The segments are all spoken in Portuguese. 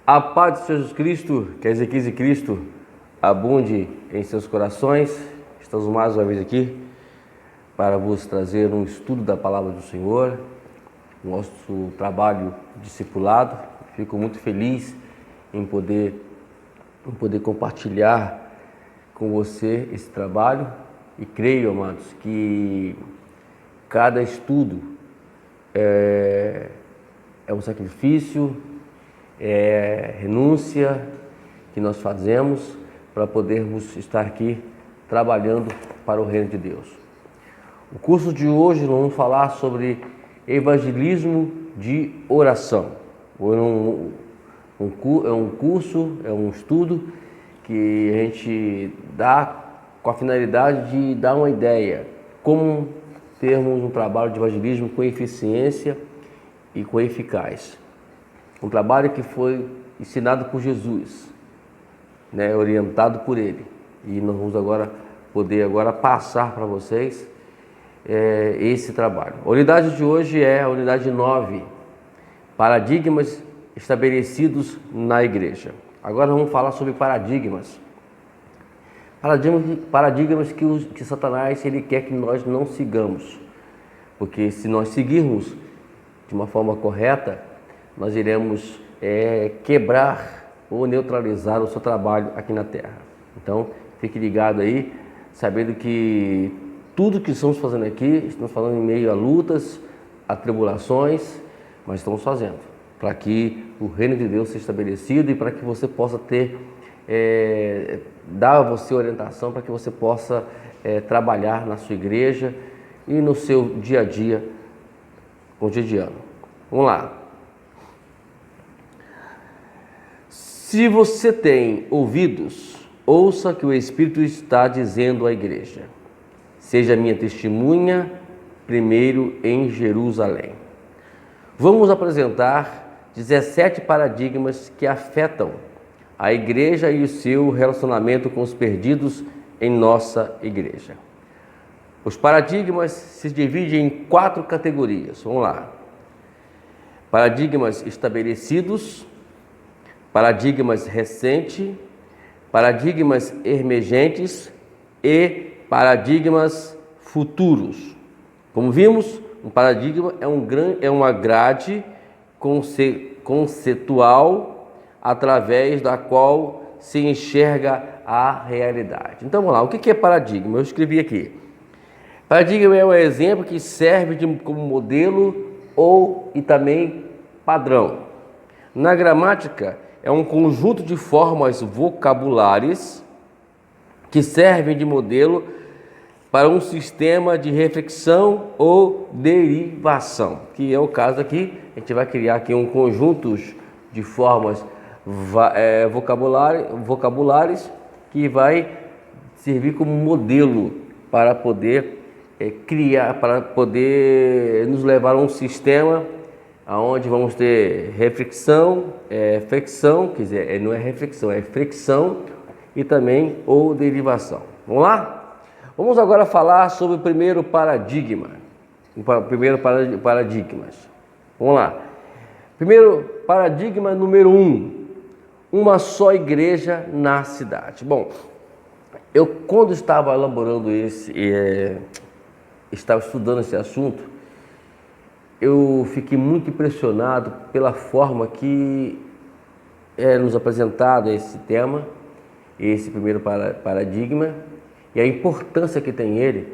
A paz de Jesus Cristo, que a Ezequiel de Cristo abunde em seus corações. Estamos mais uma vez aqui para vos trazer um estudo da Palavra do Senhor, nosso trabalho discipulado. Fico muito feliz em poder compartilhar com você esse trabalho e creio, amados, que cada estudo é um sacrifício, é renúncia que nós fazemos para podermos estar aqui trabalhando para o reino de Deus. O curso de hoje nós vamos falar sobre evangelismo de oração. É um estudo que a gente dá com a finalidade de dar uma ideia como termos um trabalho de evangelismo com eficiência e com eficaz. Um trabalho que foi ensinado por Jesus, orientado por Ele. E nós vamos poder passar para vocês esse trabalho. A unidade de hoje é a unidade 9, paradigmas estabelecidos na igreja. Agora vamos falar sobre paradigmas. Paradigmas que Satanás ele quer que nós não sigamos. Porque se nós seguirmos de uma forma correta, nós iremos quebrar ou neutralizar o seu trabalho aqui na Terra. Então, fique ligado aí, sabendo que tudo que estamos fazendo aqui, estamos falando em meio a lutas, a tribulações, mas estamos fazendo para que o reino de Deus seja estabelecido e para que você possa dar a você orientação para que você possa trabalhar na sua igreja e no seu dia a dia cotidiano. Vamos lá. Se você tem ouvidos, ouça o que o Espírito está dizendo à igreja. Seja minha testemunha primeiro em Jerusalém. Vamos apresentar 17 paradigmas que afetam a igreja e o seu relacionamento com os perdidos em nossa igreja. Os paradigmas se dividem em 4 categorias. Vamos lá. Paradigmas estabelecidos, paradigmas recentes, paradigmas emergentes e paradigmas futuros. Como vimos, um paradigma é uma grade conceitual através da qual se enxerga a realidade. Então vamos lá, o que é paradigma? Eu escrevi aqui. Paradigma é um exemplo que serve como modelo e também padrão. Na gramática, é um conjunto de formas vocabulares que servem de modelo para um sistema de reflexão ou derivação, que é o caso aqui. A gente vai criar aqui um conjunto de formas vocabulares que vai servir como modelo para poder para poder nos levar a um sistema onde vamos ter reflexão, flexão, quer dizer, não é reflexão, é fricção e também ou derivação. Vamos lá? Vamos agora falar sobre o primeiro paradigma. Paradigmas. Vamos lá. Primeiro paradigma número 1. Uma só igreja na cidade. Bom, eu quando estava elaborando estava estudando esse assunto, eu fiquei muito impressionado pela forma que é nos apresentado esse tema, esse primeiro paradigma, e a importância que tem ele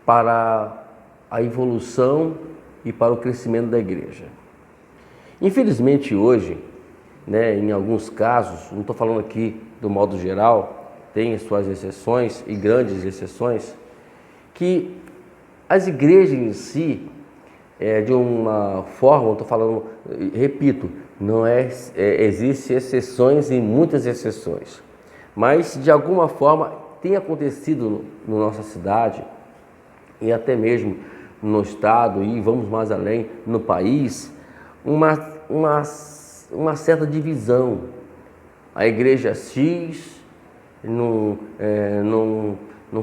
para a evolução e para o crescimento da igreja. Infelizmente hoje, em alguns casos, não estou falando aqui do modo geral, tem suas exceções e grandes exceções, que as igrejas em si, de uma forma, estou falando, repito, não existem exceções e muitas exceções, mas de alguma forma tem acontecido na nossa cidade e até mesmo no estado e vamos mais além, no país, uma certa divisão. A igreja X não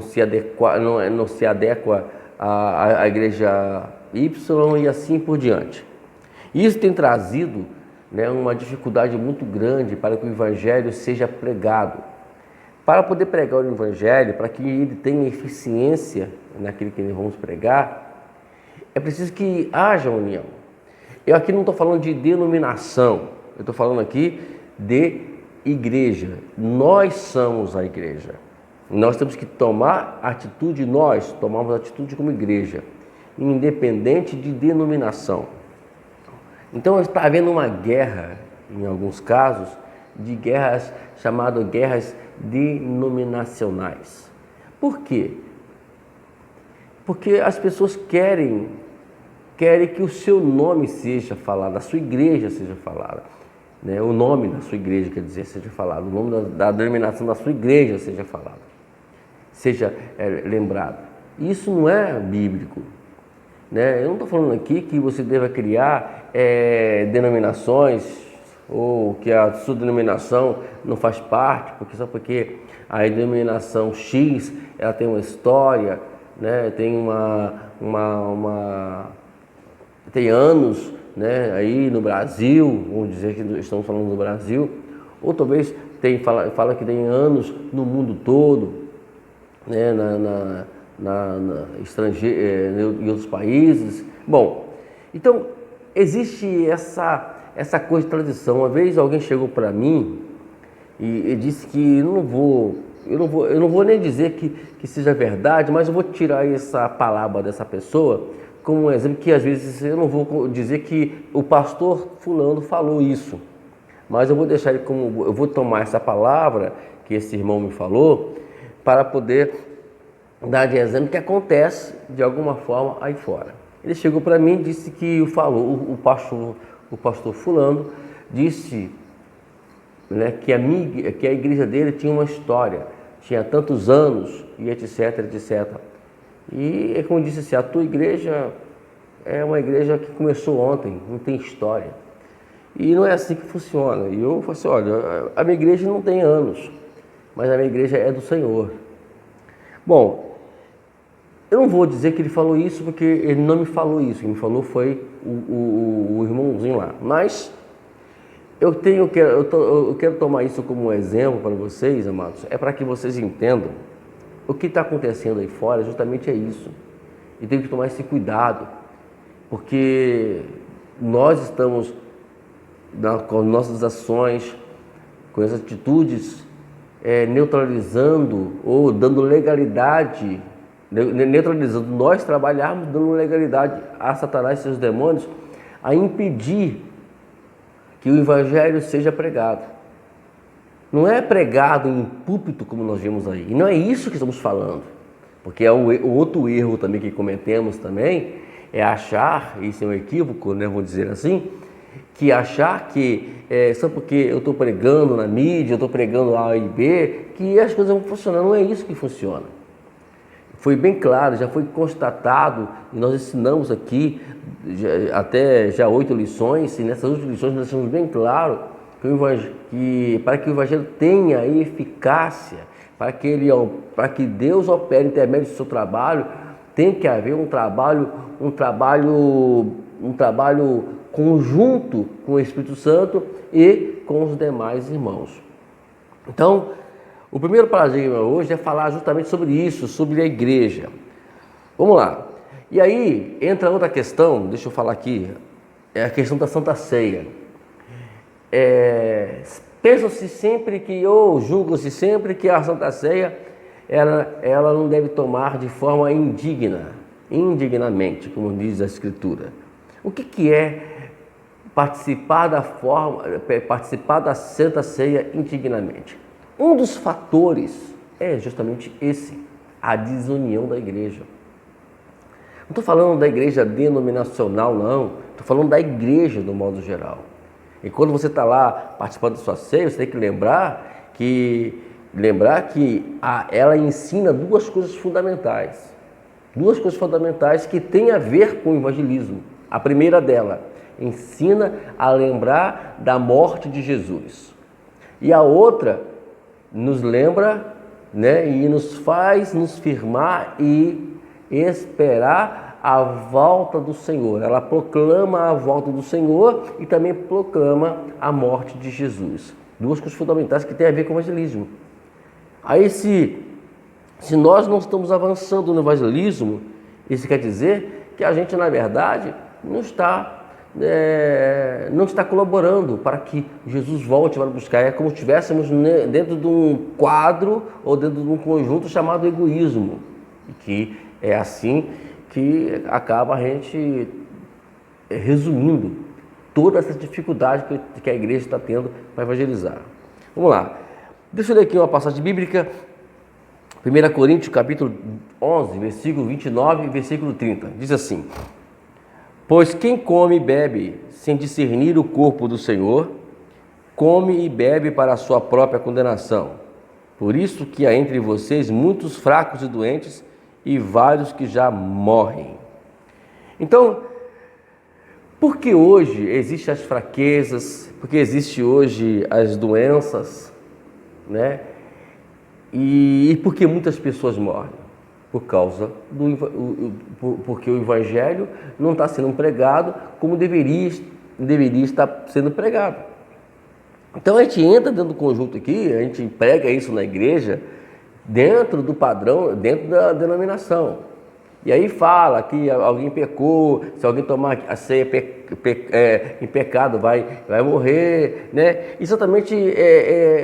se adequa à igreja Y e assim por diante. Isso tem trazido né, uma dificuldade muito grande para que o Evangelho seja pregado. Para poder pregar o Evangelho, para que ele tenha eficiência naquilo que nós vamos pregar, é preciso que haja união. Eu aqui não estou falando de denominação, eu estou falando aqui de igreja. Nós somos a igreja. Nós temos que tomar atitude, nós tomamos atitude como igreja, independente de denominação. Então está havendo uma guerra, em alguns casos, de guerras chamadas guerras denominacionais. Por quê? Porque as pessoas querem que o seu nome seja falado, a sua igreja seja falada, né? O nome da sua igreja, quer dizer, seja falado, o nome da denominação da sua igreja seja falado, seja lembrado. Isso não é bíblico, né? Eu não estou falando aqui que você deva criar denominações ou que a sua denominação não faz parte, só porque a denominação X ela tem uma história, né? Tem tem anos, né, aí no Brasil, vamos dizer que estamos falando do Brasil, ou talvez fala que tem anos no mundo todo, né, estrangeiro, em outros países. Bom, então existe essa coisa de tradição. Uma vez alguém chegou para mim e disse que eu não vou nem dizer que seja verdade, mas eu vou tirar essa palavra dessa pessoa como um exemplo, que às vezes eu não vou dizer que o pastor fulano falou isso, mas eu vou deixar ele como, eu vou tomar essa palavra que esse irmão me falou para poder dar de exemplo que acontece de alguma forma aí fora. Ele chegou para mim e disse que o pastor fulano disse, né, que a igreja dele tinha uma história, tinha tantos anos e etc, etc. E como disse assim, a tua igreja é uma igreja que começou ontem, não tem história. E não é assim que funciona. E eu falei assim, olha, a minha igreja não tem anos, mas a minha igreja é do Senhor. Qual eu não vou dizer que ele falou isso, porque ele não me falou isso. Quem me falou foi o irmãozinho lá. Mas eu quero tomar isso como um exemplo para vocês, amados. É para que vocês entendam o que está acontecendo aí fora. Justamente é isso. E tem que tomar esse cuidado, porque nós estamos com nossas ações, com essas atitudes, neutralizando ou dando legalidade, nós trabalharmos dando legalidade a Satanás e seus demônios a impedir que o Evangelho seja pregado. Não é pregado em púlpito como nós vimos aí, e não é isso que estamos falando, porque é o outro erro também que cometemos também, é achar, isso é um equívoco, né, vou dizer assim, que achar que só porque eu estou pregando na mídia, eu estou pregando A e B, que as coisas vão funcionar. Não é isso que funciona. Foi bem claro, já foi constatado, e nós ensinamos aqui até já 8 lições, e nessas 8 lições nós deixamos bem claro que para que o Evangelho tenha eficácia, para que Deus opere intermédio do seu trabalho, tem que haver um trabalho conjunto com o Espírito Santo e com os demais irmãos. Então, o primeiro paradigma hoje é falar justamente sobre isso, sobre a igreja. Vamos lá. E aí entra outra questão, deixa eu falar aqui, é a questão da Santa Ceia. Pensa-se sempre ou julga-se sempre que a Santa Ceia ela não deve tomar de forma indignamente, como diz a Escritura. O que é participar da Santa Ceia indignamente? Um dos fatores é justamente esse, a desunião da igreja. Não estou falando da igreja denominacional, não. Estou falando da igreja, do modo geral. E quando você está lá participando da sua ceia, você tem que lembrar que ela ensina duas coisas fundamentais. Duas coisas fundamentais que têm a ver com o evangelismo. A primeira dela, ensina a lembrar da morte de Jesus. E a outra, nos lembra, né, e nos faz nos firmar e esperar a volta do Senhor. Ela proclama a volta do Senhor e também proclama a morte de Jesus. Duas coisas fundamentais que têm a ver com o evangelismo. Aí, se nós não estamos avançando no evangelismo, isso quer dizer que a gente, na verdade, não está colaborando para que Jesus volte para buscar. É como se estivéssemos dentro de um quadro ou dentro de um conjunto chamado egoísmo, que é assim que acaba a gente resumindo toda essa dificuldade que a igreja está tendo para evangelizar. Vamos lá. Deixa eu ler aqui uma passagem bíblica, 1 Coríntios capítulo 11, versículo 29 e versículo 30. Diz assim: pois quem come e bebe sem discernir o corpo do Senhor, come e bebe para a sua própria condenação. Por isso que há entre vocês muitos fracos e doentes e vários que já morrem. Então, porque hoje existem as fraquezas, porque existem hoje as doenças, né? E porque muitas pessoas morrem? Por causa porque o Evangelho não está sendo pregado como deveria estar sendo pregado. Então a gente entra dentro do conjunto aqui, a gente prega isso na igreja, dentro do padrão, dentro da denominação. E aí fala que alguém pecou, se alguém tomar a ceia em pecado vai morrer, né? Exatamente,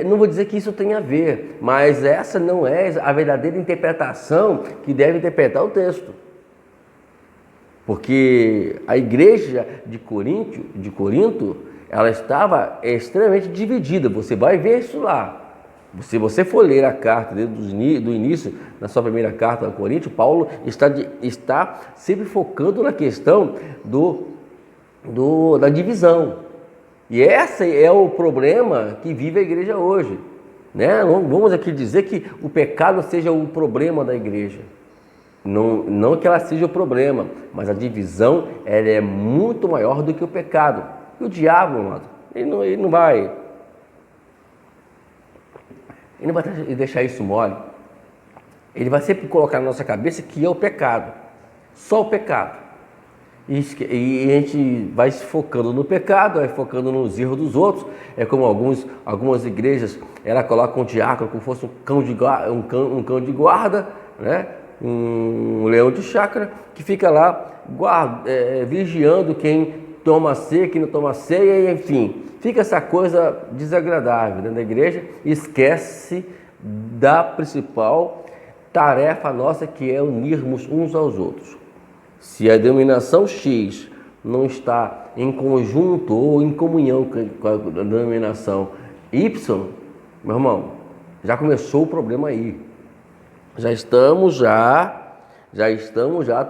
não vou dizer que isso tem a ver, mas essa não é a verdadeira interpretação que deve interpretar o texto. Porque a igreja de Corinto, ela estava extremamente dividida, você vai ver isso lá. Se você for ler a carta desde do início, na sua primeira carta a Coríntios, Paulo está sempre focando na questão da divisão. E esse é o problema que vive a igreja hoje, né? Vamos aqui dizer que o pecado seja o problema da igreja. Não que ela seja o problema, mas a divisão ela é muito maior do que o pecado. E o diabo, amado, ele não vai deixar isso mole. Ele vai sempre colocar na nossa cabeça que é o pecado, só o pecado. E a gente vai se focando no pecado, vai focando nos erros dos outros. É como algumas igrejas, ela coloca um diácono como fosse um cão de guarda, né? Um leão de chácara, que fica lá vigiando quem toma ceia, quem não toma ceia, enfim. Fica essa coisa desagradável dentro da igreja e esquece da principal tarefa nossa, que é unirmos uns aos outros. Se a denominação X não está em conjunto ou em comunhão com a denominação Y, meu irmão, já começou o problema aí. Já estamos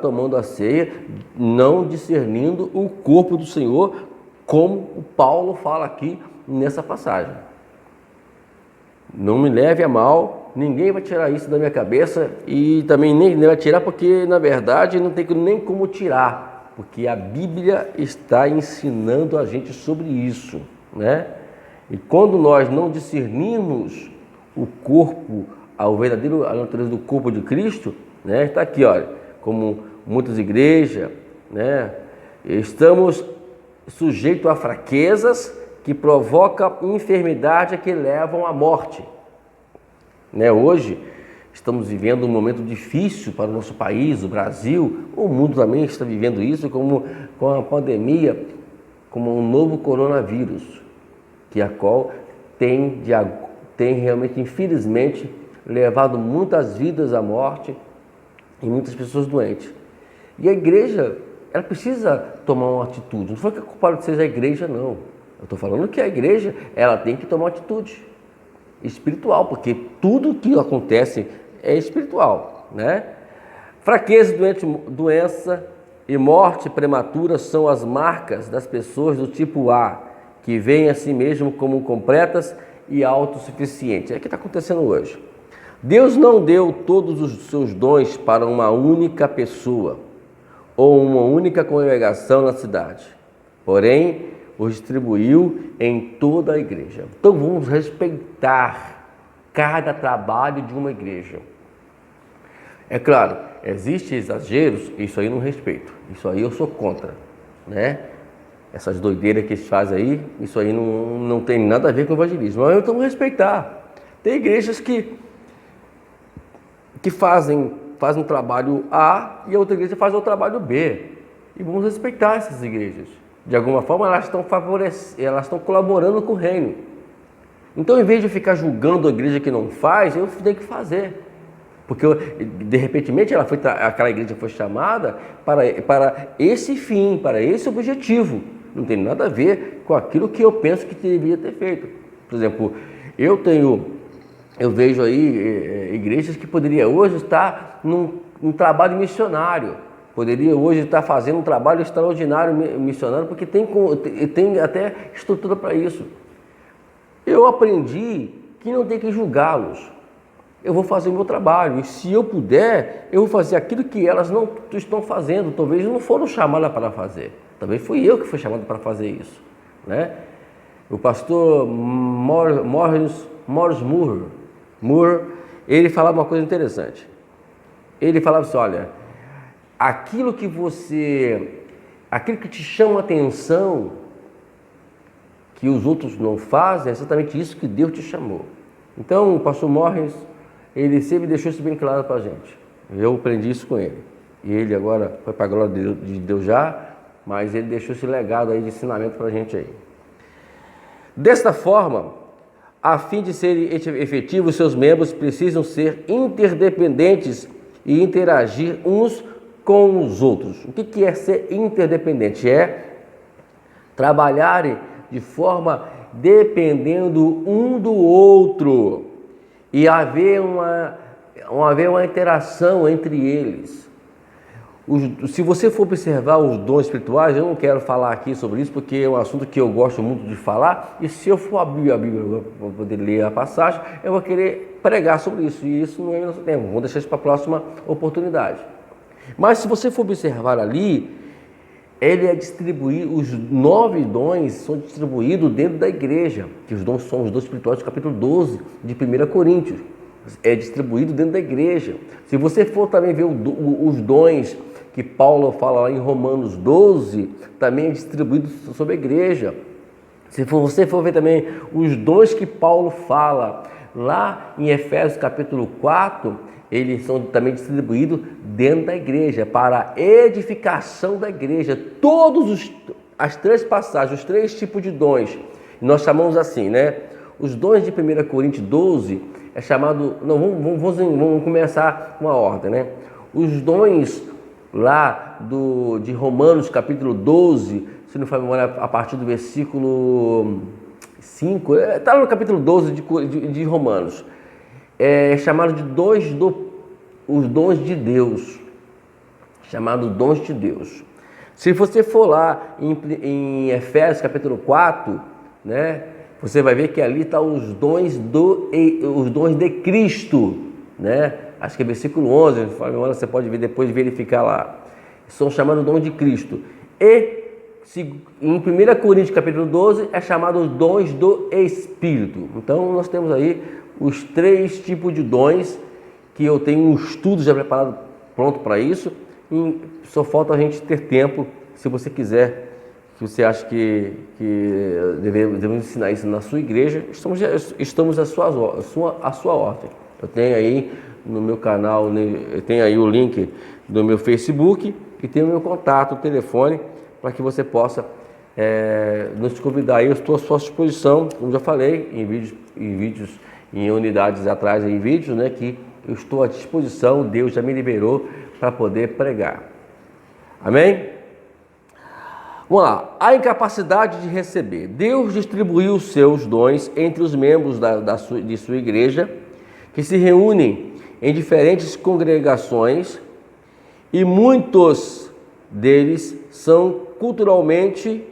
tomando a ceia, não discernindo o corpo do Senhor, como o Paulo fala aqui nessa passagem. Não me leve a mal, ninguém vai tirar isso da minha cabeça e também nem vai tirar, porque na verdade não tem nem como tirar, porque a Bíblia está ensinando a gente sobre isso, né? E quando nós não discernimos o corpo, a natureza do corpo de Cristo, né? Está aqui, olha, como muitas igrejas, né? Estamos sujeitos a fraquezas que provocam enfermidade que levam à morte, né? Hoje estamos vivendo um momento difícil para o nosso país, o Brasil, o mundo também está vivendo isso, como com a pandemia, como um novo coronavírus, que a qual tem realmente, infelizmente, levado muitas vidas à morte e muitas pessoas doentes. E a igreja, ela precisa tomar uma atitude. Não foi que a culpa seja a igreja, não. Eu estou falando que a igreja, ela tem que tomar uma atitude espiritual, porque tudo que acontece é espiritual, né? Fraqueza, doença e morte prematura são as marcas das pessoas do tipo A, que veem a si mesmo como completas e autossuficientes. É o que está acontecendo hoje. Deus não deu todos os seus dons para uma única pessoa ou uma única congregação na cidade, porém os distribuiu em toda a igreja. Então vamos respeitar cada trabalho de uma igreja. É claro existem exageros, isso aí eu não respeito, isso aí eu sou contra, né? Essas doideiras que eles fazem aí, isso aí não tem nada a ver com o evangelismo, mas eu tenho que respeitar. Tem igrejas que fazem um trabalho A e a outra igreja faz o trabalho B, e vamos respeitar essas igrejas. De alguma forma elas estão elas estão colaborando com o reino. Então, em vez de ficar julgando a igreja que não faz, eu tenho que fazer. Porque, de repente, aquela igreja foi chamada para esse fim, para esse objetivo. Não tem nada a ver com aquilo que eu penso que deveria ter feito. Por exemplo, eu vejo aí igrejas que poderiam hoje estar num trabalho missionário. Poderia hoje estar fazendo um trabalho extraordinário missionário, porque tem até estrutura para isso. Eu aprendi que não tem que julgá-los. Eu vou fazer o meu trabalho. E se eu puder, eu vou fazer aquilo que elas não estão fazendo. Talvez não foram chamadas para fazer. Talvez fui eu que fui chamado para fazer isso, né? O pastor Morris Moore, ele falava uma coisa interessante. Ele falava assim, olha, aquilo que te chama a atenção, que os outros não fazem, é exatamente isso que Deus te chamou. Então, o pastor Morris, ele sempre deixou isso bem claro para a gente. Eu aprendi isso com ele. E ele agora foi para a glória de Deus já, mas ele deixou esse legado aí de ensinamento para a gente aí. Desta forma, a fim de serem efetivos, seus membros precisam ser interdependentes e interagir uns com os outros. O que é ser interdependente? É trabalharem de forma dependendo um do outro e haver uma interação entre eles. Se você for observar os dons espirituais, eu não quero falar aqui sobre isso porque é um assunto que eu gosto muito de falar, e se eu for abrir a Bíblia para poder ler a passagem, eu vou querer pregar sobre isso, e isso não é nosso tempo, vou deixar isso para a próxima oportunidade. Mas se você for observar ali, ele é distribuído, os 9 dons são distribuídos dentro da igreja, que os dons são os dons espirituais do capítulo 12 de 1 Coríntios, é distribuído dentro da igreja. Se você for também ver os dons que Paulo fala lá em Romanos 12, também é distribuído sobre a igreja. Se você for ver também os dons que Paulo fala lá em Efésios capítulo 4, eles são também distribuídos dentro da igreja, para a edificação da igreja. As 3 passagens, os 3 tipos de dons, nós chamamos assim, né? Os dons de 1 Coríntios 12 é chamado... Não, vamos começar com a ordem, né? Os dons lá de Romanos capítulo 12, se não for memória, a partir do versículo 5, está no capítulo 12 de Romanos. É chamado de os dons de Deus, chamado dons de Deus. Se você for lá em Efésios capítulo 4, né, você vai ver que ali está os dons de Cristo, né? Acho que é versículo 11, você pode ver depois verificar lá. São chamados dons de Cristo. E em 1 Coríntios capítulo 12 é chamado os dons do Espírito. Então nós temos aí os 3 tipos de dons, que eu tenho um estudo já preparado, pronto para isso, e só falta a gente ter tempo, se você quiser, se você acha que devemos ensinar isso na sua igreja, estamos à sua ordem. Eu tenho aí no meu canal, eu tenho aí o link do meu Facebook e tenho o meu contato, o telefone, para que você possa nos convidar. Eu estou à sua disposição, como já falei, em unidades atrás, em vídeos, né, que eu estou à disposição, Deus já me liberou para poder pregar. Amém? Vamos lá. A incapacidade de receber. Deus distribuiu os seus dons entre os membros de sua igreja, que se reúnem em diferentes congregações, e muitos deles são culturalmente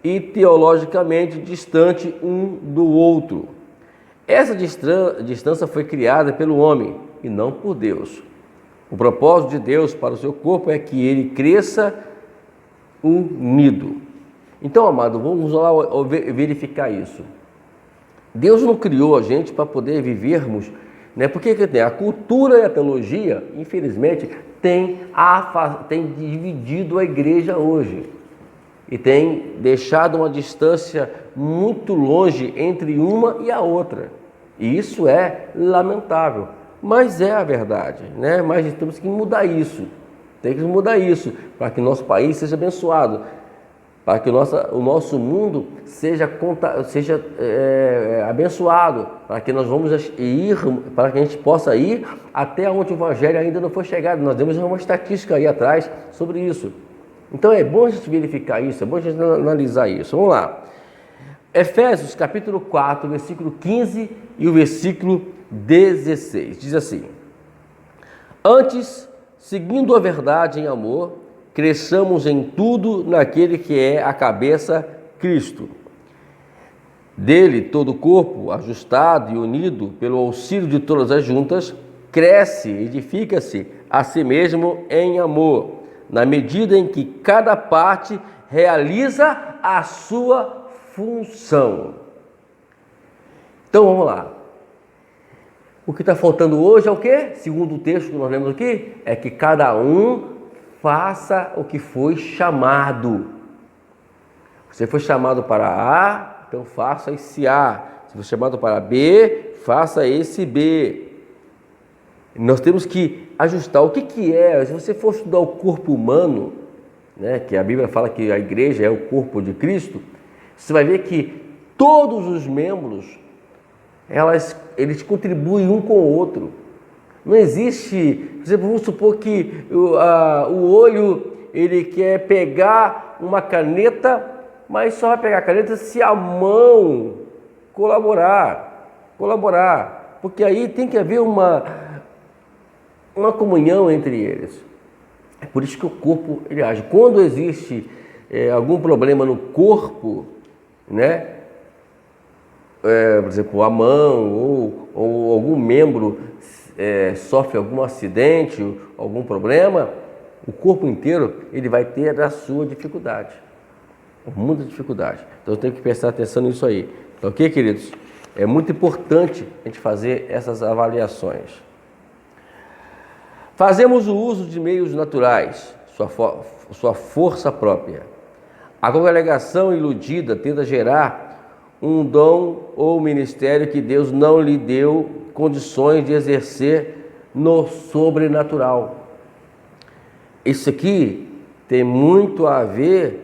e teologicamente distantes um do outro. Essa distância foi criada pelo homem e não por Deus. O propósito de Deus para o seu corpo é que ele cresça unido. Então, amado, vamos lá verificar isso. Deus não criou a gente para poder vivermos, né? Porque a cultura e a teologia, infelizmente, tem dividido a igreja hoje e tem deixado uma distância muito longe entre uma e a outra. E isso é lamentável, mas é a verdade, né? Mas temos que mudar isso, tem que mudar isso para que nosso país seja abençoado, para que o nosso mundo seja abençoado, para que nós vamos ir, para que a gente possa ir até onde o Evangelho ainda não foi chegado. Nós temos uma estatística aí atrás sobre isso. Então é bom a gente verificar isso, é bom a gente analisar isso. Vamos lá. Efésios capítulo 4, versículo 15 e o versículo 16. Diz assim: Antes, seguindo a verdade em amor, cresçamos em tudo naquele que é a cabeça, Cristo. Dele, todo o corpo, ajustado e unido pelo auxílio de todas as juntas, cresce, edifica-se a si mesmo em amor, na medida em que cada parte realiza a sua função. Então vamos lá. O que está faltando hoje é o quê? Segundo o texto que nós lemos aqui, é que cada um faça o que foi chamado. Você foi chamado para A, então faça esse A. Se foi chamado para B, faça esse B. Nós temos que ajustar. O que é? Se você for estudar o corpo humano, né, que a Bíblia fala que a igreja é o corpo de Cristo, você vai ver que todos os membros, eles contribuem um com o outro. Não existe, por exemplo, vamos supor que o olho, ele quer pegar uma caneta, mas só vai pegar a caneta se a mão colaborar, porque aí tem que haver uma comunhão entre eles. É por isso que o corpo, ele age. Quando existe algum problema no corpo, né? Por exemplo, a mão ou algum membro sofre algum acidente, algum problema, o corpo inteiro ele vai ter a sua dificuldade, muita dificuldade. Então tem que prestar atenção nisso aí. Então, ok, queridos? É muito importante a gente fazer essas avaliações. Fazemos o uso de meios naturais, sua força própria. A congregação iludida tenta gerar um dom ou ministério que Deus não lhe deu condições de exercer no sobrenatural. Isso aqui tem muito a ver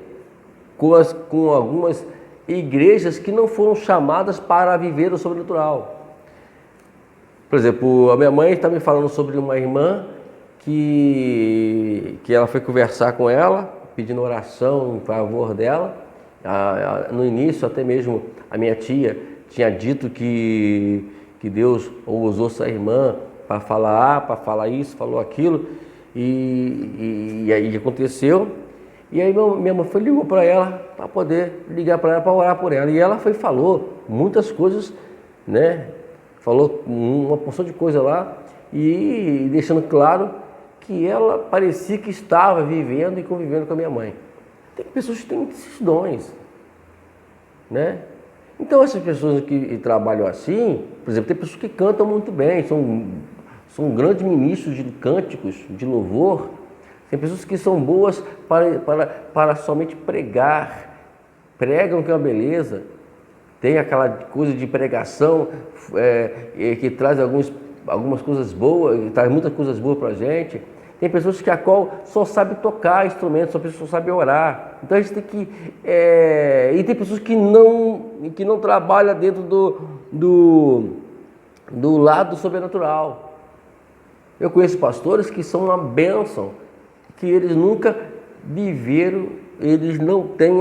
com algumas igrejas que não foram chamadas para viver o sobrenatural. Por exemplo, a minha mãe está me falando sobre uma irmã que ela foi conversar com ela, pedindo oração em favor dela. No início, até mesmo a minha tia tinha dito que Deus usou essa irmã para falar para falar isso, falou aquilo, e aí aconteceu. E aí minha mãe ligou para ela, para poder ligar para ela, para orar por ela. E ela falou muitas coisas, né? Falou uma porção de coisa lá, e deixando claro que ela parecia que estava vivendo e convivendo com a minha mãe. Tem pessoas que têm esses dons, né? Então essas pessoas que trabalham assim, por exemplo, tem pessoas que cantam muito bem, são grandes ministros de cânticos, de louvor. Tem pessoas que são boas para somente pregar, pregam que é uma beleza. Tem aquela coisa de pregação que traz algumas coisas boas, traz muitas coisas boas para a gente. Tem pessoas que só sabe tocar instrumentos, só sabe orar. Então a gente tem que... e tem pessoas que não trabalham dentro do lado sobrenatural. Eu conheço pastores que são uma bênção, que eles nunca viveram, eles não têm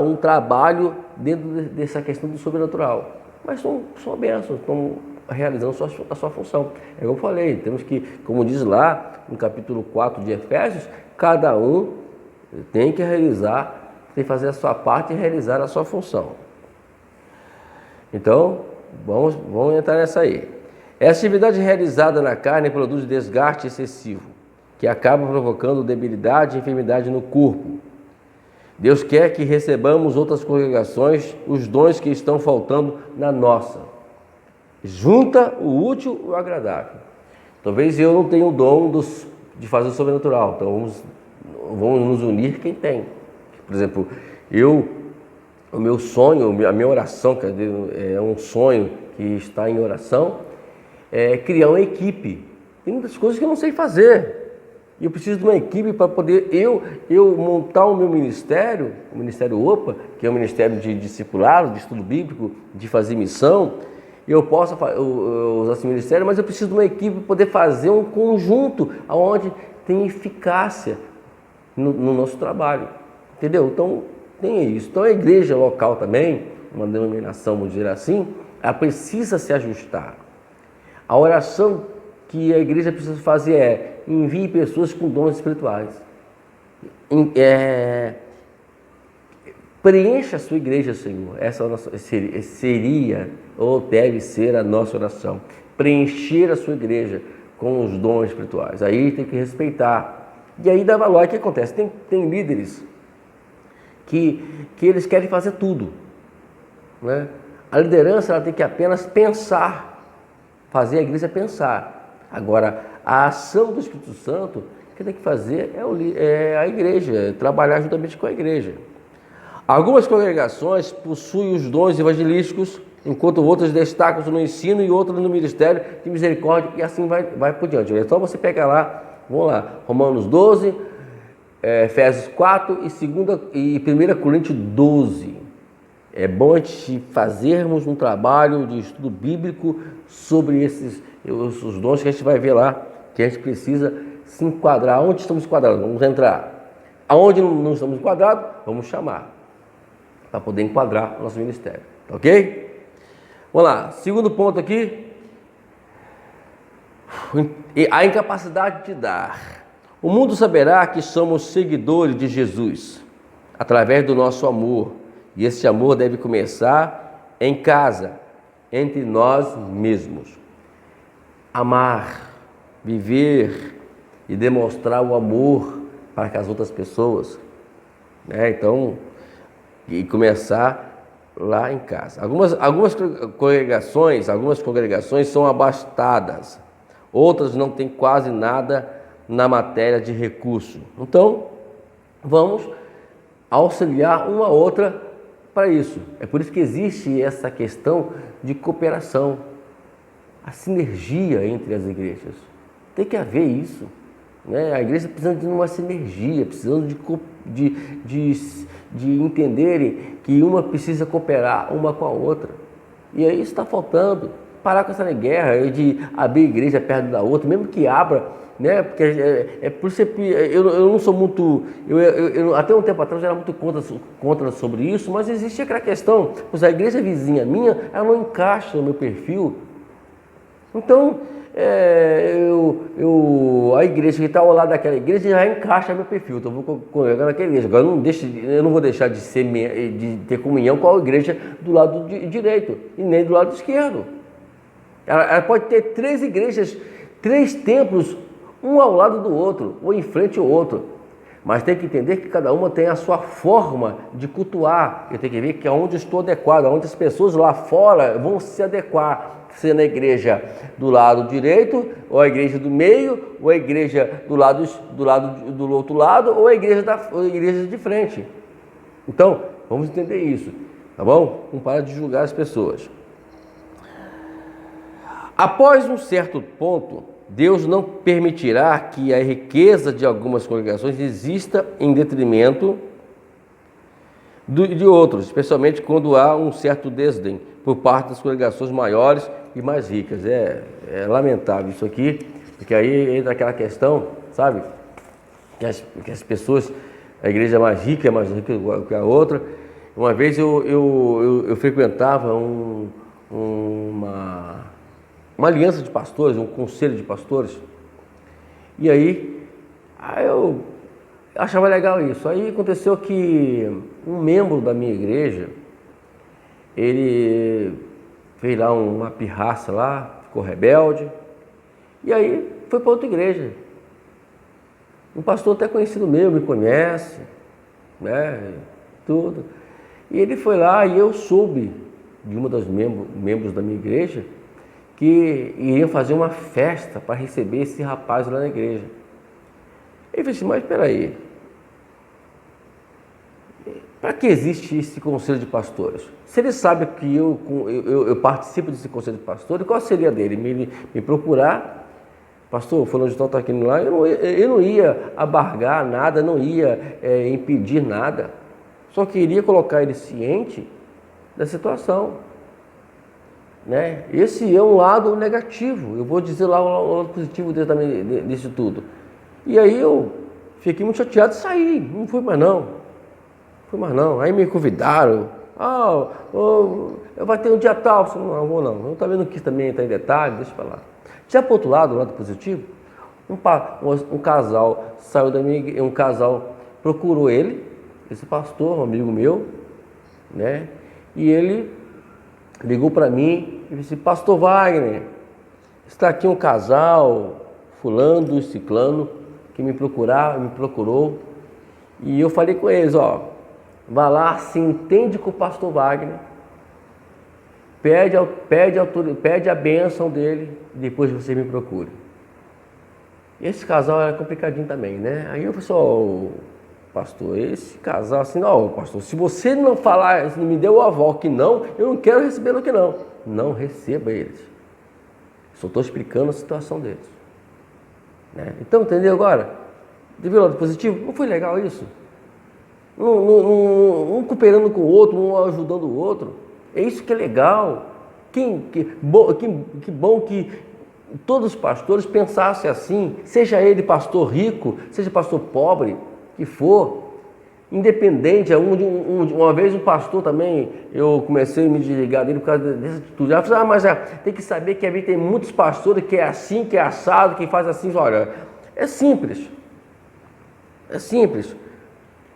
um trabalho dentro dessa questão do sobrenatural. Mas são bênçãos, estão realizando a sua função. É como eu falei, temos que, como diz lá no capítulo 4 de Efésios, cada um tem que fazer a sua parte e realizar a sua função. Então, vamos entrar nessa aí. Essa atividade realizada na carne produz desgaste excessivo, que acaba provocando debilidade e enfermidade no corpo. Deus quer que recebamos outras congregações os dons que estão faltando na nossa. Junta o útil e o agradável. Talvez eu não tenha o dom de fazer o sobrenatural. Então vamos nos unir quem tem. Por exemplo, o meu sonho, a minha oração, quer dizer, é um sonho que está em oração, é criar uma equipe. Tem muitas coisas que eu não sei fazer. E eu preciso de uma equipe para poder eu montar o meu ministério, o Ministério OPA, que é um ministério de discipulado, de estudo bíblico, de fazer missão. Eu posso usar esse ministério, mas eu preciso de uma equipe para poder fazer um conjunto onde tem eficácia no nosso trabalho. Entendeu? Então, tem isso. Então, a igreja local também, uma denominação, vamos dizer assim, ela precisa se ajustar. A oração que a igreja precisa fazer é: envie pessoas com dons espirituais. Preencha a sua igreja, Senhor. Essa seria ou deve ser a nossa oração. Preencher a sua igreja com os dons espirituais. Aí tem que respeitar. E aí dá valor. Aí o que acontece? Tem líderes que eles querem fazer tudo, né? A liderança ela tem que apenas pensar, fazer a igreja pensar. Agora, a ação do Espírito Santo, que tem que fazer é a igreja, trabalhar juntamente com a igreja. Algumas congregações possuem os dons evangelísticos, enquanto outras destacam-se no ensino e outras no ministério de misericórdia, e assim vai por diante. É só você pegar lá, vamos lá, Romanos 12, Efésios 4 e 1 Coríntios 12. É bom a gente fazermos um trabalho de estudo bíblico sobre os dons que a gente vai ver lá, que a gente precisa se enquadrar. Onde estamos enquadrados? Vamos entrar. Aonde não estamos enquadrados, vamos chamar, para poder enquadrar o nosso ministério. Ok? Vamos lá. Segundo ponto aqui. A incapacidade de dar. O mundo saberá que somos seguidores de Jesus através do nosso amor. E esse amor deve começar em casa, entre nós mesmos. Amar, viver e demonstrar o amor para com as outras pessoas, né? Então, e começar lá em casa. Algumas congregações são abastadas, outras não têm quase nada na matéria de recurso. Então, vamos auxiliar uma outra para isso. É por isso que existe essa questão de cooperação, a sinergia entre as igrejas. Tem que haver isso, né? A igreja precisa de uma sinergia, precisando de entenderem que uma precisa cooperar uma com a outra. E aí isso está faltando. Parar com essa guerra de abrir igreja perto da outra, mesmo que abra, né? Porque por isso eu não sou muito, eu até um tempo atrás eu era muito contra sobre isso, mas existe aquela questão, pois a igreja vizinha minha, ela não encaixa no meu perfil. Então, a igreja que está ao lado daquela igreja já encaixa no meu perfil, então eu vou congregar naquela igreja. Agora eu não vou deixar de ter comunhão com a igreja do lado direito e nem do lado esquerdo. Ela pode ter 3 igrejas, 3 templos, um ao lado do outro, ou em frente ao outro. Mas tem que entender que cada uma tem a sua forma de cultuar. Eu tenho que ver que aonde estou adequado, aonde as pessoas lá fora vão se adequar. Se na igreja do lado direito, ou a igreja do meio, ou a igreja do outro lado, ou a igreja de frente. Então, vamos entender isso, tá bom? Vamos parar de julgar as pessoas. Após um certo ponto, Deus não permitirá que a riqueza de algumas congregações exista em detrimento de outros, especialmente quando há um certo desdém por parte das congregações maiores e mais ricas. É lamentável isso aqui, porque aí entra aquela questão, sabe, que as pessoas, a igreja mais rica é mais rica que a outra. Uma vez eu frequentava uma aliança de pastores, um conselho de pastores, e aí eu achava legal isso. Aí aconteceu que um membro da minha igreja, ele fez lá uma pirraça lá, ficou rebelde, e aí foi para outra igreja. Um pastor até conhecido meu, me conhece, né, tudo. E ele foi lá e eu soube de uma das membros da minha igreja que iriam fazer uma festa para receber esse rapaz lá na igreja. Ele falou assim, mas espera aí, para que existe esse conselho de pastores? Se ele sabe que eu participo desse conselho de pastores, qual seria dele? Me procurar, pastor, fulano de tal está aqui lá, eu não ia abargar nada, não ia impedir nada, só queria colocar ele ciente da situação, né? Esse é um lado negativo, eu vou dizer lá o lado positivo disso tudo. E aí eu fiquei muito chateado e saí, não fui mais não. Aí me convidaram, vai ter um dia tal, eu não vou não, eu também não quis também entrar em detalhe, deixa pra lá. Já por outro lado, o lado positivo, um casal saiu da minha igreja, um casal procurou ele, esse pastor, um amigo meu, né? E ele ligou para mim e disse, pastor Wagner, está aqui um casal, fulano, ciclano, que me procurou, e eu falei com eles, vá lá, se entende com o pastor Wagner, pede a bênção dele, e depois você me procure. Esse casal era complicadinho também, né? Aí eu falei pastor, esse casal assim, não, pastor, se você não falar, se não me deu o aval que não, eu não quero recebê-lo aqui não. Não receba eles. Só estou explicando a situação deles. Né? Então, entendeu agora? De lado positivo, não foi legal isso? Um cooperando com o outro, um ajudando o outro. É isso que é legal. Que bom que todos os pastores pensassem assim, seja ele pastor rico, seja pastor pobre, que for, independente. Uma vez um pastor também, eu comecei a me desligar dele por causa dessa atitude. Ela falou, mas tem que saber que tem muitos pastores que é assim, que é assado, que faz assim. Olha, é simples.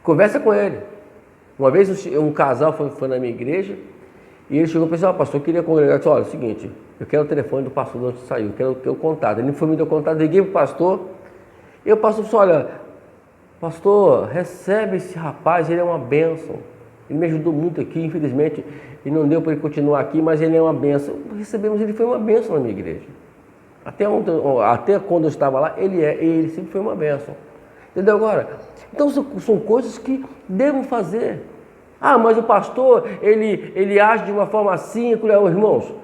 Conversa com ele. Uma vez um casal foi na minha igreja e ele chegou e pensou, pastor, eu queria congregar. Eu disse, olha, é o seguinte, eu quero o telefone do pastor de onde saiu, eu quero o contato. Ele foi me dar o contato, liguei para o pastor e o pastor disse, olha, pastor, recebe esse rapaz, ele é uma bênção. Ele me ajudou muito aqui, infelizmente, e não deu para ele continuar aqui, mas ele é uma bênção. Recebemos, ele foi uma bênção na minha igreja. Até quando eu estava lá, ele sempre foi uma bênção. Entendeu agora? Então são coisas que devem fazer. Mas o pastor, ele age de uma forma assim, irmãos.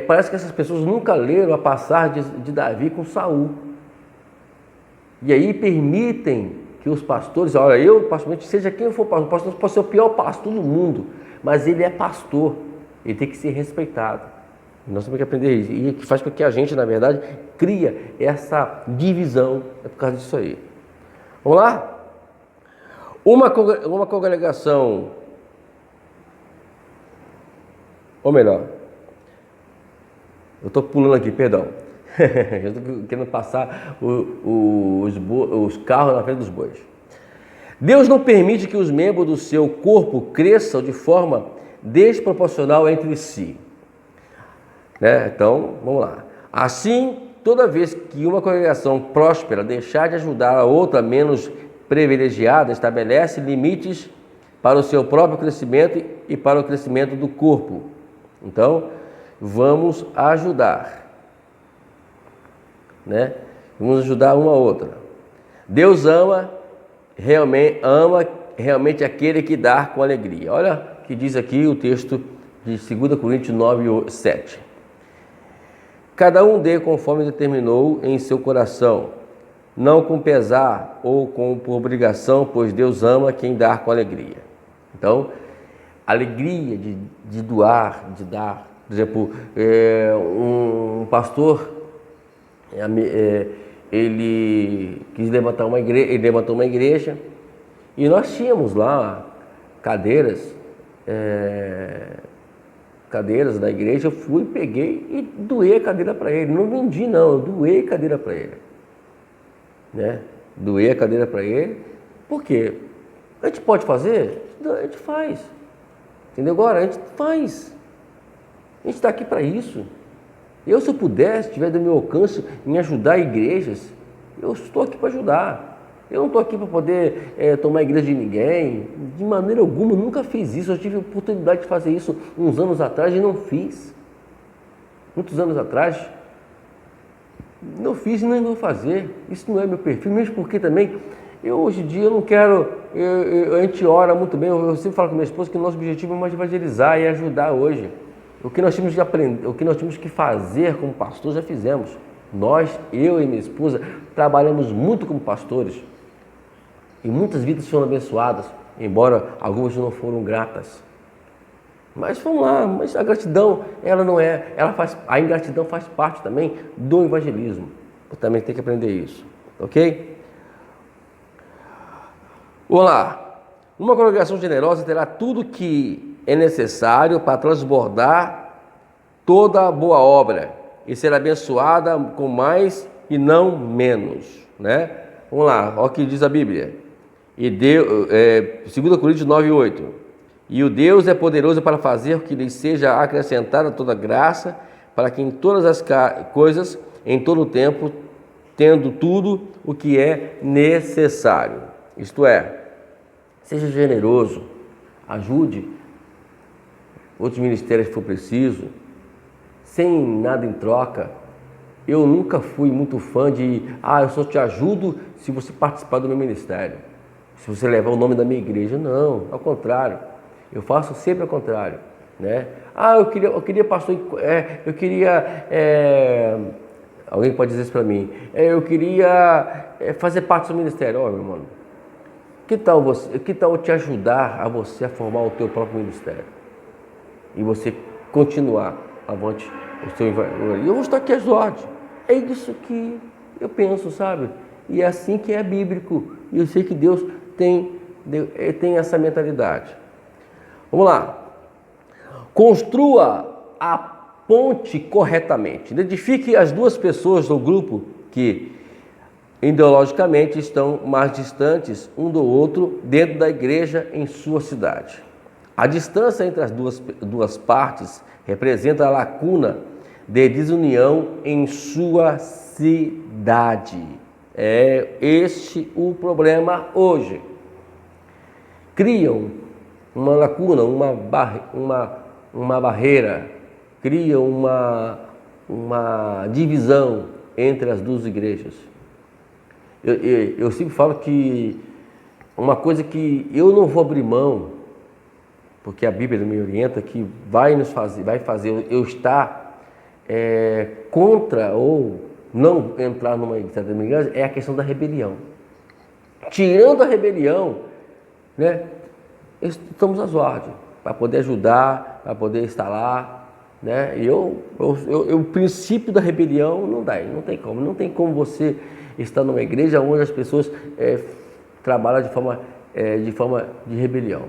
Parece que essas pessoas nunca leram a passagem de Davi com Saul. E aí permitem que os pastores, olha, eu, pastormente, seja quem for pastor, o pastor pode ser o pior pastor do mundo, mas ele é pastor, ele tem que ser respeitado. Nós temos que aprender isso, e que faz com que a gente, na verdade, cria essa divisão, é por causa disso aí. Vamos lá? Uma congregação, ou melhor, eu estou pulando aqui, perdão. Eu estou querendo passar os carros na frente dos bois. Deus não permite que os membros do seu corpo cresçam de forma desproporcional entre si. Né? Então, vamos lá. Assim, toda vez que uma congregação próspera deixar de ajudar a outra menos privilegiada, estabelece limites para o seu próprio crescimento e para o crescimento do corpo. Então, vamos ajudar. Né? Vamos ajudar uma a outra. Deus ama realmente aquele que dá com alegria. Olha o que diz aqui o texto de 2 Coríntios 9, 7. Cada um dê conforme determinou em seu coração, não com pesar ou por obrigação, pois Deus ama quem dá com alegria. Então, alegria de doar, de dar. Por exemplo, um pastor, ele quis levantar uma igreja, ele levantou uma igreja e nós tínhamos lá cadeiras da igreja. Eu fui, peguei e doei a cadeira para ele. Não vendi não, eu doei a cadeira para ele. Né? Doei a cadeira para ele. Por quê? A gente pode fazer? A gente faz. Entendeu agora? A gente faz. A gente está aqui para isso. Eu, se eu puder, se tiver do meu alcance em ajudar igrejas, eu estou aqui para ajudar. Eu não estou aqui para poder tomar a igreja de ninguém, de maneira alguma. Eu nunca fiz isso. Eu tive a oportunidade de fazer isso uns anos atrás e não fiz. Muitos anos atrás. Não fiz e nem vou fazer. Isso não é meu perfil, mesmo porque também eu hoje em dia eu não quero. A gente ora muito bem. Eu sempre falo com minha esposa que o nosso objetivo é mais evangelizar e ajudar hoje. O que nós temos que aprender, o que nós temos que fazer como pastor já fizemos. Nós, eu e minha esposa, trabalhamos muito como pastores e muitas vidas foram abençoadas, embora algumas não foram gratas. Mas vamos lá, mas a gratidão, a ingratidão faz parte também do evangelismo. Eu também tenho que aprender isso, ok? Vamos lá. Uma congregação generosa terá tudo que é necessário para transbordar toda a boa obra e ser abençoada com mais e não menos, né? Vamos lá, olha o que diz a Bíblia. E Deus, 2 Coríntios 9:8. E o Deus é poderoso para fazer o que lhe seja acrescentada toda graça, para que em todas as coisas, em todo o tempo, tendo tudo o que é necessário. Isto é, seja generoso, ajude outros ministérios se for preciso, sem nada em troca. Eu nunca fui muito fã de, eu só te ajudo se você participar do meu ministério, se você levar o nome da minha igreja. Não, ao contrário. Eu faço sempre ao contrário, né? Eu queria pastor, alguém pode dizer isso para mim, eu queria fazer parte do seu ministério. Meu irmão, que tal eu te ajudar a você a formar o teu próprio ministério e você continuar avante o seu evangelho? Eu vou estar aqui ajudando. É isso que eu penso, sabe? E é assim que é bíblico. E eu sei que Deus tem essa mentalidade. Vamos lá. Construa a ponte corretamente. Identifique as duas pessoas do grupo que ideologicamente estão mais distantes um do outro dentro da igreja em sua cidade. A distância entre as duas partes representa a lacuna de desunião em sua cidade. É este o problema hoje. Criam uma lacuna, uma barreira, criam uma divisão entre as duas igrejas. Eu sempre falo que uma coisa que eu não vou abrir mão, porque a Bíblia me orienta que vai fazer eu estar contra ou não entrar numa igreja, é a questão da rebelião. Tirando a rebelião, né, estamos às ordens para poder ajudar, para poder estar lá, né? O princípio da rebelião não tem como você estar numa igreja onde as pessoas trabalham de forma de rebelião.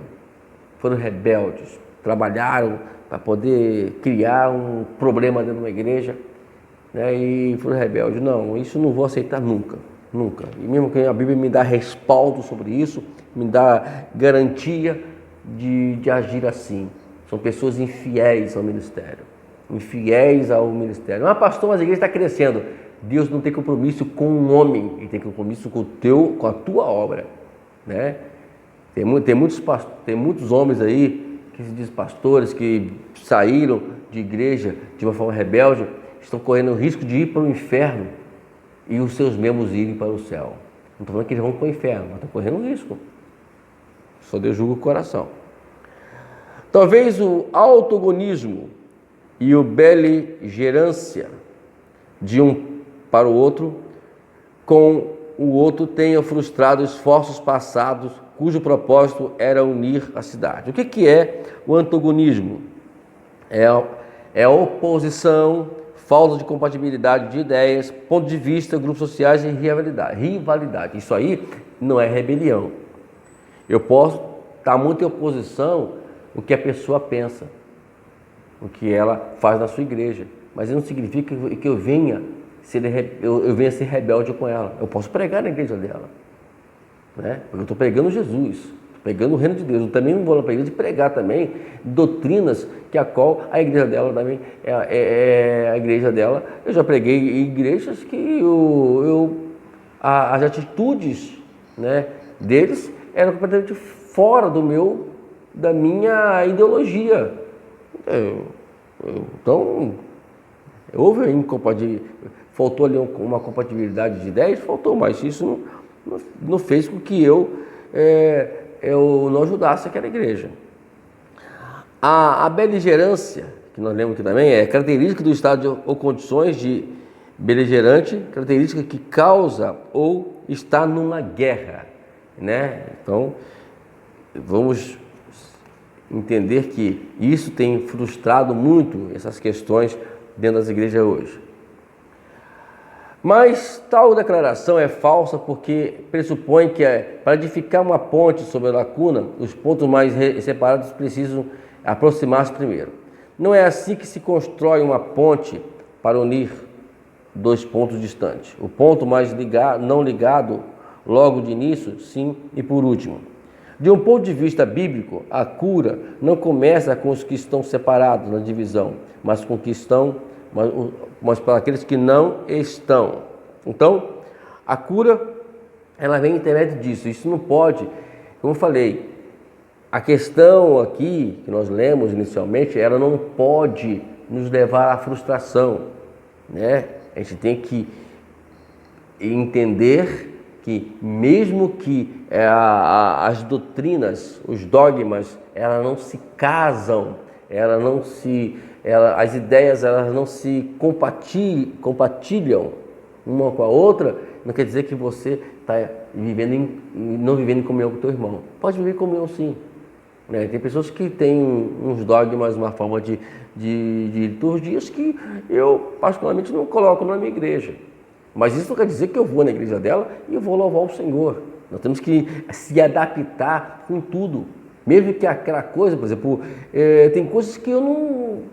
Foram rebeldes, trabalharam para poder criar um problema dentro de uma igreja, né? E foram rebeldes. Não, isso não vou aceitar nunca. E mesmo que a Bíblia me dá respaldo sobre isso, me dá garantia de agir assim. São pessoas infiéis ao ministério. Pastor, mas a igreja está crescendo. Deus não tem compromisso com um homem, ele tem compromisso com a tua obra, né? Tem muitos homens aí que se dizem pastores, que saíram de igreja de uma forma rebelde, estão correndo o risco de ir para o inferno e os seus membros irem para o céu. Não estou falando que eles vão para o inferno, mas estão correndo risco. Só Deus julga o coração. Talvez o autogonismo e o beligerância de um para o outro, com o outro tenham frustrado esforços passados cujo propósito era unir a cidade. O que é o antagonismo? É a oposição, falta de compatibilidade de ideias, ponto de vista, grupos sociais e rivalidade. Isso aí não é rebelião. Eu posso estar muito em oposição ao que a pessoa pensa, o que ela faz na sua igreja, mas isso não significa que eu venha ser rebelde com ela. Eu posso pregar na igreja dela, né? Porque eu estou pregando Jesus, estou pregando o reino de Deus. Eu também não vou lá para a igreja de pregar também doutrinas que a qual a igreja dela também é a igreja dela. Eu já preguei em igrejas que as atitudes, né, deles eram completamente fora da minha ideologia. Então, Houve faltou ali uma compatibilidade de ideias, faltou, mas isso não fez com que eu não ajudasse aquela igreja. A beligerância, que nós lemos aqui também, é característica do estado ou condições de beligerante, característica que causa ou está numa guerra, né? Então, vamos entender que isso tem frustrado muito essas questões dentro das igrejas hoje. Mas tal declaração é falsa porque pressupõe que para edificar uma ponte sobre a lacuna, os pontos mais separados precisam aproximar-se primeiro. Não é assim que se constrói uma ponte para unir dois pontos distantes. O ponto mais não ligado logo de início, sim, e por último. De um ponto de vista bíblico, a cura não começa com os que estão separados na divisão, mas com que estão, mas para aqueles que não estão. Então, a cura, ela vem internet disso. Isso não pode, como eu falei, a questão aqui que nós lemos inicialmente, ela não pode nos levar à frustração, né? A gente tem que entender que mesmo que as doutrinas, os dogmas, elas não se casam, as ideias elas não se compartilham uma com a outra, não quer dizer que você está não vivendo em comunhão com o teu irmão. Pode viver em comunhão sim. Né? Tem pessoas que têm uns dogmas, uma forma de liturgias que eu particularmente não coloco na minha igreja. Mas isso não quer dizer que eu vou na igreja dela e eu vou louvar o Senhor. Nós temos que se adaptar com tudo. Mesmo que aquela coisa, por exemplo, tem coisas que não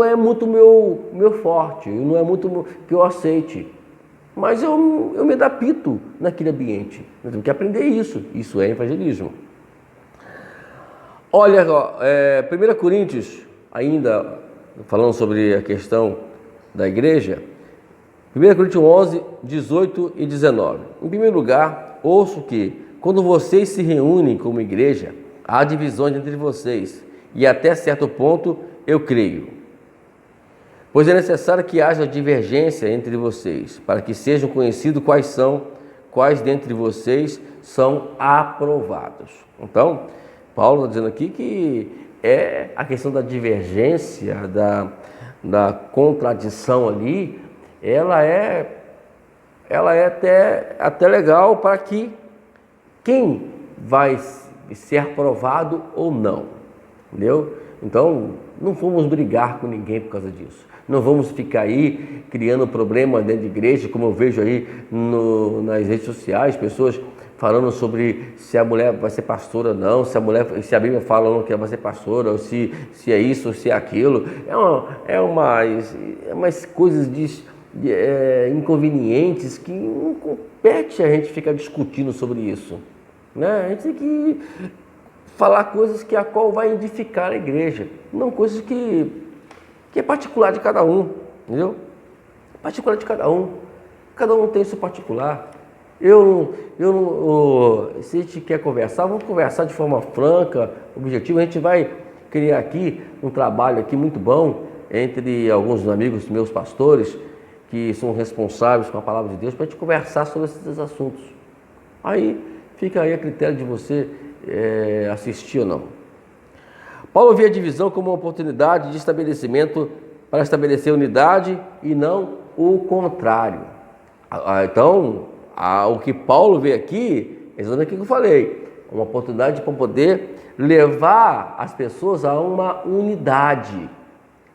é muito meu forte, não é muito que eu aceite. Mas eu me adapto naquele ambiente. Nós temos que aprender isso. Isso é evangelismo. Olha, 1 Coríntios, ainda falando sobre a questão da igreja, 1 Coríntios 11, 18 e 19. Em primeiro lugar, ouço que, quando vocês se reúnem como igreja, há divisões entre vocês, e até certo ponto eu creio. Pois é necessário que haja divergência entre vocês, para que sejam conhecidos quais dentre vocês são aprovados. Então, Paulo está dizendo aqui que é a questão da divergência, da contradição ali, ela é até legal para que quem vai ser aprovado ou não, entendeu? Então, não vamos brigar com ninguém por causa disso. Não vamos ficar aí criando problema dentro de igreja, como eu vejo aí nas redes sociais, pessoas falando sobre se a mulher vai ser pastora ou não, se a Bíblia fala ou não que ela vai ser pastora, ou se é isso, ou se é aquilo. É umas coisas inconvenientes que não compete a gente ficar discutindo sobre isso, né? A gente tem que falar coisas a qual vai edificar a igreja, não coisas que é particular de cada um, entendeu? Particular de cada um tem o seu particular. Se a gente quer conversar, vamos conversar de forma franca, objetiva. A gente vai criar aqui um trabalho aqui muito bom entre alguns amigos meus pastores que são responsáveis com a palavra de Deus para a gente conversar sobre esses assuntos. Aí fica aí a critério de você assistir ou não. Paulo vê a divisão como uma oportunidade de estabelecimento para estabelecer unidade e não o contrário. Então, o que Paulo vê aqui é exatamente o que eu falei, uma oportunidade para poder levar as pessoas a uma unidade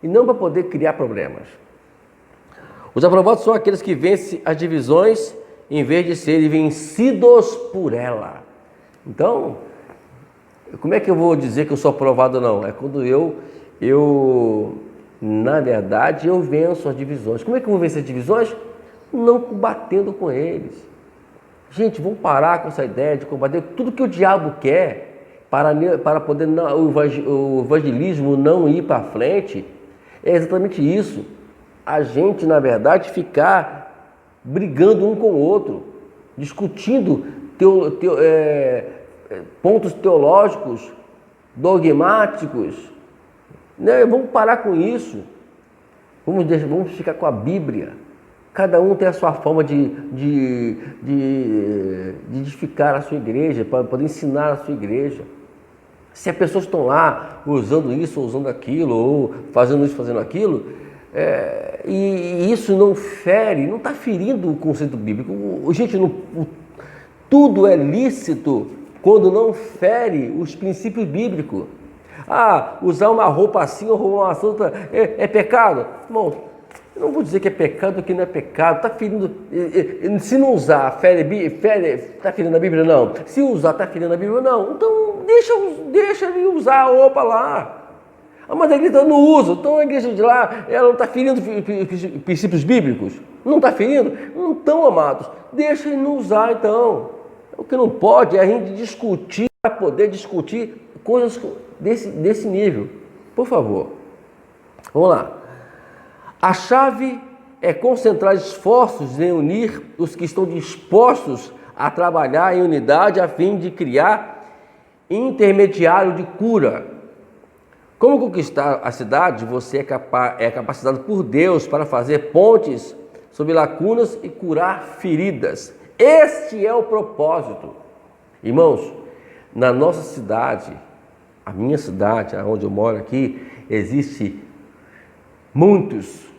e não para poder criar problemas. Os aprovados são aqueles que vencem as divisões em vez de serem vencidos por ela. Então, como é que eu vou dizer que eu sou aprovado ou não? É quando na verdade, eu venço as divisões. Como é que eu vou vencer as divisões? Não combatendo com eles. Gente, vamos parar com essa ideia de combater tudo que o diabo quer para poder o evangelismo não ir para frente. É exatamente isso. A gente, na verdade, ficar brigando um com o outro, discutindo pontos teológicos, dogmáticos, né? Vamos parar com isso. Vamos ficar com a Bíblia. Cada um tem a sua forma de edificar a sua igreja, para poder ensinar a sua igreja. Se as pessoas estão lá usando isso ou usando aquilo, ou fazendo isso, fazendo aquilo, e isso não fere, não está ferindo o conceito bíblico. Gente, tudo é lícito quando não fere os princípios bíblicos. Usar uma roupa assim ou uma outra é pecado? Bom, eu não vou dizer que é pecado ou que não é pecado. Está ferindo. Se não usar, está ferindo a Bíblia? Não. Se usar, está ferindo a Bíblia? Não. Então, deixa ele usar a roupa lá. Mas a igreja não usa. Então, a igreja de lá, ela não está ferindo princípios bíblicos? Não está ferindo? Não estão, amados. Deixa ele não usar, então. O que não pode é a gente discutir, para poder discutir coisas desse nível. Por favor. Vamos lá. A chave é concentrar esforços em unir os que estão dispostos a trabalhar em unidade a fim de criar intermediário de cura. Como conquistar a cidade? Você é capacitado por Deus para fazer pontes sobre lacunas e curar feridas. Este é o propósito. Irmãos, na nossa cidade, a minha cidade, onde eu moro aqui, existe muitos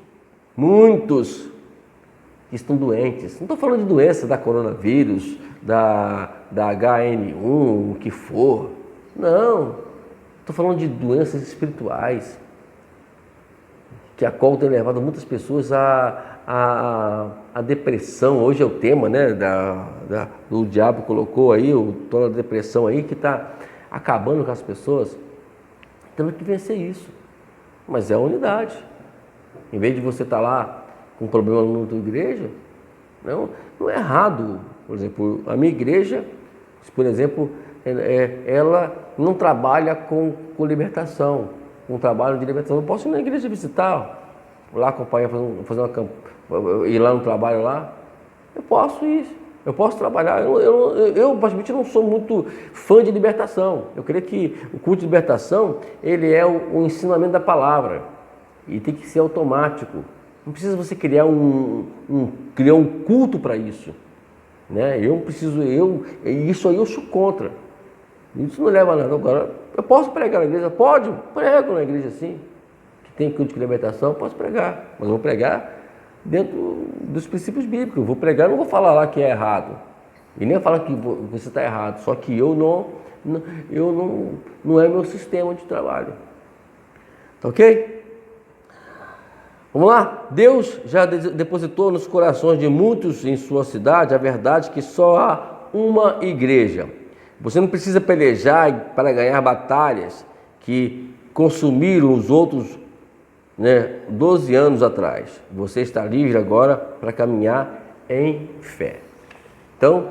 que estão doentes. Não estou falando de doença da coronavírus, da HN1, o que for. Não. Estou falando de doenças espirituais, que a qual tem levado muitas pessoas à depressão. Hoje é o tema, né? O diabo colocou aí, toda a depressão aí, que está acabando com as pessoas. Temos que vencer isso. Mas é a unidade. Em vez de você estar lá com um problema na tua igreja, não é errado. Por exemplo, a minha igreja, por exemplo, ela não trabalha com libertação, com trabalho de libertação. Eu posso ir na igreja visitar, lá acompanhar, fazer uma campanha, ir lá no trabalho lá. Eu posso ir, eu posso trabalhar. Eu basicamente não sou muito fã de libertação. Eu creio que o culto de libertação, ele é o ensinamento da palavra. E tem que ser automático. Não precisa você criar um culto para isso, né? Isso aí eu sou contra. Isso não leva a nada. Agora, eu posso pregar na igreja? Pode, prego na igreja sim. Que tem culto de libertação, posso pregar. Mas eu vou pregar dentro dos princípios bíblicos. Eu vou pregar, não vou falar lá que é errado. E nem falar que você está errado. Só que não é meu sistema de trabalho. Tá ok? Vamos lá? Deus já depositou nos corações de muitos em sua cidade a verdade que só há uma igreja. Você não precisa pelejar para ganhar batalhas que consumiram os outros 12 anos atrás. Você está livre agora para caminhar em fé. Então,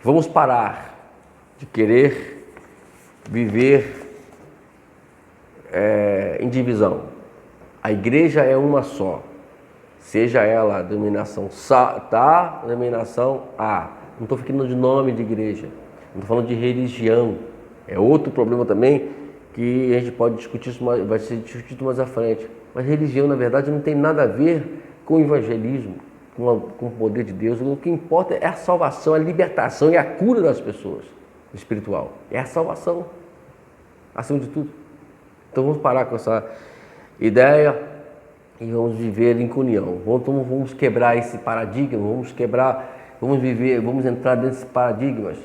vamos parar de querer viver em divisão. A igreja é uma só, seja ela a denominação tá, denominação A. Não estou falando de nome de igreja, não estou falando de religião. É outro problema também que a gente pode discutir, isso vai ser discutido mais à frente. Mas religião, na verdade, não tem nada a ver com o evangelismo, com o poder de Deus. O que importa é a salvação, a libertação e a cura das pessoas, espiritual. É a salvação, acima de tudo. Então vamos parar com essa ideia e vamos viver em comunhão. Vamos quebrar esse paradigma, vamos entrar nesses paradigmas,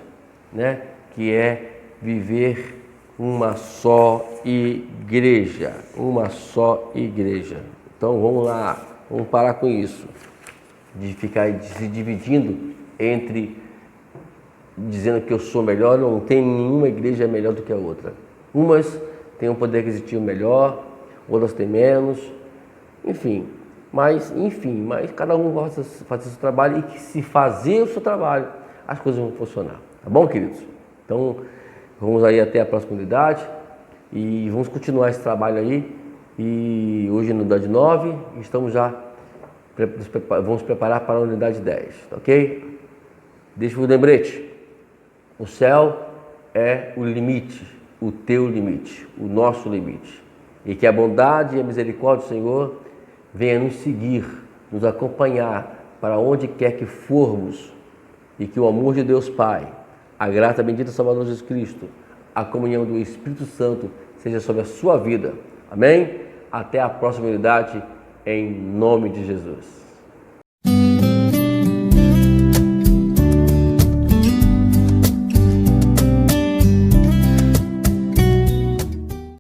né? Que é viver uma só igreja, Então vamos lá, vamos parar com isso, de ficar se dividindo entre dizendo que eu sou melhor. Não tem nenhuma igreja melhor do que a outra. Umas têm um poder aquisitivo melhor, outras têm menos, mas cada um gosta de fazer o seu trabalho, e que se fazer o seu trabalho, as coisas vão funcionar. Tá bom, queridos? Então, vamos aí até a próxima unidade e vamos continuar esse trabalho aí. E hoje na unidade 9, estamos já, vamos preparar para a unidade 10, tá ok? Deixa o lembrete, o céu é o limite, o teu limite, o nosso limite. E que a bondade e a misericórdia do Senhor venha nos seguir, nos acompanhar para onde quer que formos, e que o amor de Deus Pai, a graça bendita do Salvador Jesus Cristo, a comunhão do Espírito Santo seja sobre a sua vida. Amém? Até a próxima unidade, em nome de Jesus.